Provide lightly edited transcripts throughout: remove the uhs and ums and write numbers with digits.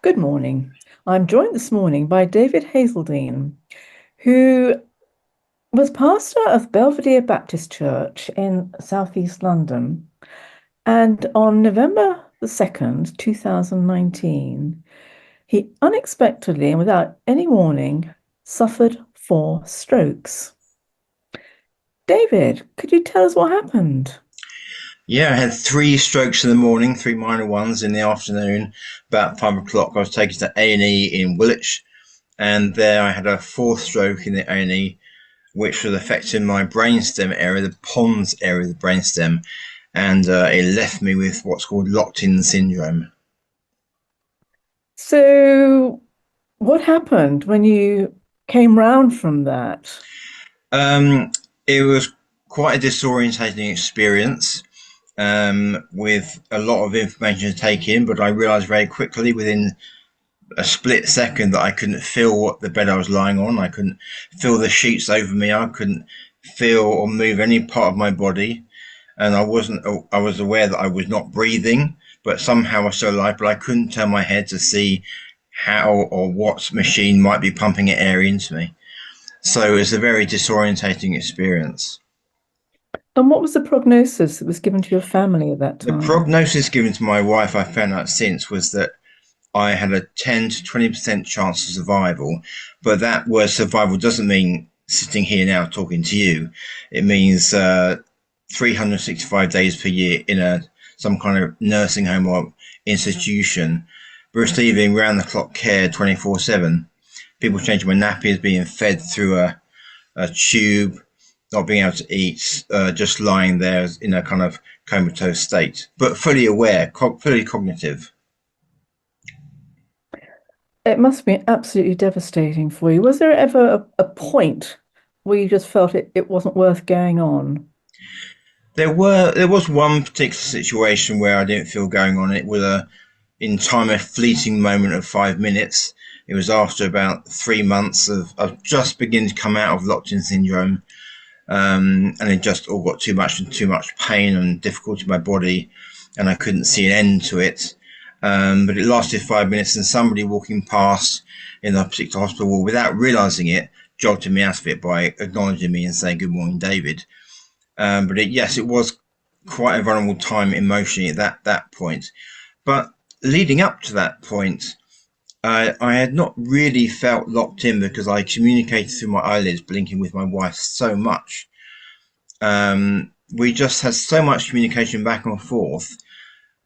Good morning. I'm joined this morning by David Hazeldine, who was pastor of Belvedere Baptist Church in southeast London. And on November the 2nd, 2019, he unexpectedly and without any warning suffered 4 strokes. David, could you tell us what happened? Yeah, I had 3 strokes in the morning, 3 minor ones in the afternoon. About 5 o'clock, I was taken to A&E in Woolwich, and there I had a fourth stroke in the A&E, which was affecting my brainstem area, the pons area of the brainstem, and it left me with what's called locked-in syndrome. So, what happened when you came round from that? Um, it was quite a disorientating experience, with a lot of information to take in, but I realised very quickly within a split second that I couldn't feel what the bed I was lying on. I couldn't feel the sheets over me. I couldn't feel or move any part of my body. And I was aware that I was not breathing, but somehow I was still alive, but I couldn't turn my head to see how or what machine might be pumping air into me. So it was a very disorientating experience. And what was the prognosis that was given to your family at that The time? prognosis given to my wife, I found out since, was that I had a 10 to 20% chance of survival, but that word survival doesn't mean sitting here now talking to you. It means 365 days per year in some kind of nursing home or institution, receiving round the clock care 24/7. People changing my nappies, being fed through a tube, not being able to eat, just lying there in a kind of comatose state, but fully aware, fully cognitive. It must have been absolutely devastating for you. Was there ever a point where you just felt it wasn't worth going on? There was one particular situation where I didn't feel going on. It was in time a fleeting moment of 5 minutes. It was after about 3 months of just beginning to come out of locked-in syndrome, and it just all got too much pain and difficulty in my body, and I couldn't see an end to it. But it lasted 5 minutes, and somebody walking past in a particular hospital without realizing it jogged me out of it by acknowledging me and saying, "Good morning, David." Yes, it was quite a vulnerable time emotionally at that point. But leading up to that point, I had not really felt locked in because I communicated through my eyelids blinking with my wife so much. We just had so much communication back and forth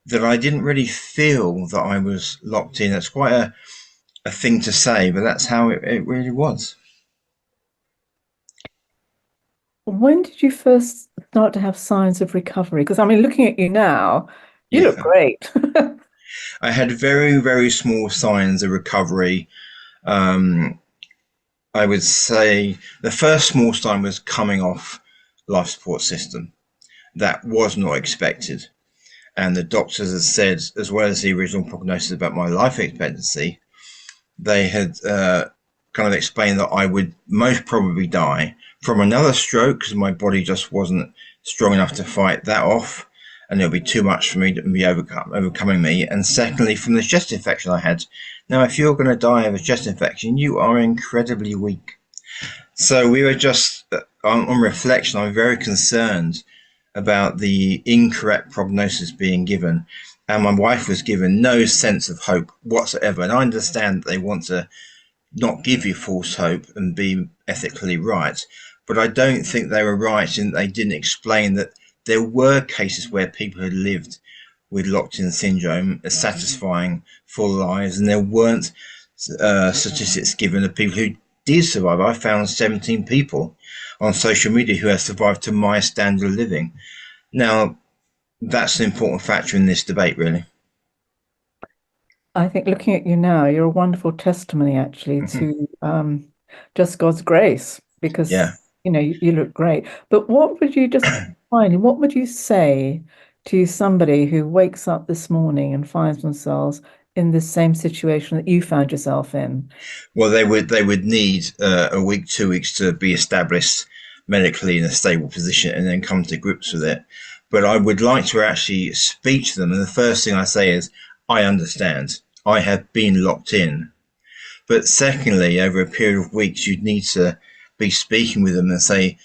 that I didn't really feel that I was locked in. That's quite a thing to say, but that's how it really was. When did you first start to have signs of recovery? Because I mean, looking at you now, you look Yeah. great. I had very, very small signs of recovery. Um, I would say the first small sign was coming off life support system. That was not expected. And the doctors had said, as well as the original prognosis about my life expectancy, they had kind of explained that I would most probably die from another stroke because my body just wasn't strong enough to fight that off, and it'll be too much for me to be overcoming me. And secondly, from the chest infection I had. Now, if you're going to die of a chest infection, you are incredibly weak. So we were just, on reflection, I'm very concerned about the incorrect prognosis being given. And my wife was given no sense of hope whatsoever. And I understand that they want to not give you false hope and be ethically right. But I don't think they were right in that they didn't explain that there were cases where people had lived with locked-in syndrome, satisfying full lives, and there weren't statistics given of people who did survive. I found 17 people on social media who have survived to my standard of living. Now, that's an important factor in this debate, really. I think looking at you now, you're a wonderful testimony actually Hmm. to just God's grace because Yeah. you look great. But what would you just finally, what would you say to somebody who wakes up this morning and finds themselves in this same situation that you found yourself in? Well, they would need a week, 2 weeks to be established medically in a stable position and then come to grips with it. But I would like to actually speak to them, and the first thing I say is, I understand. I have been locked in. But secondly, over a period of weeks, you'd need to be speaking with them and say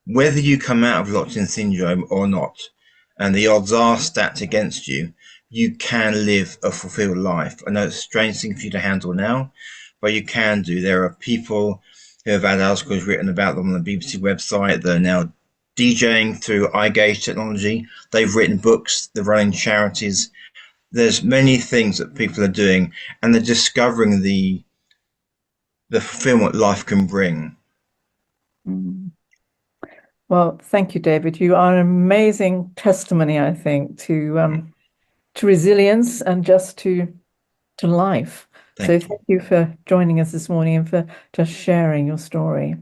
whether you come out of locked in syndrome or not, and the odds are stacked against you, you can live a fulfilled life. I know it's a strange thing for you to handle now, but you can do. There are people who have had articles written about them on the BBC website. They're now DJing through eye gauge technology. They've written books. They're running charities. There's many things that people are doing, and they're discovering the fulfillment life can bring. Mm. Well, thank you, David. You are an amazing testimony, I think, to resilience and just to life. So Thank you. thank you for joining us this morning and for just sharing your story.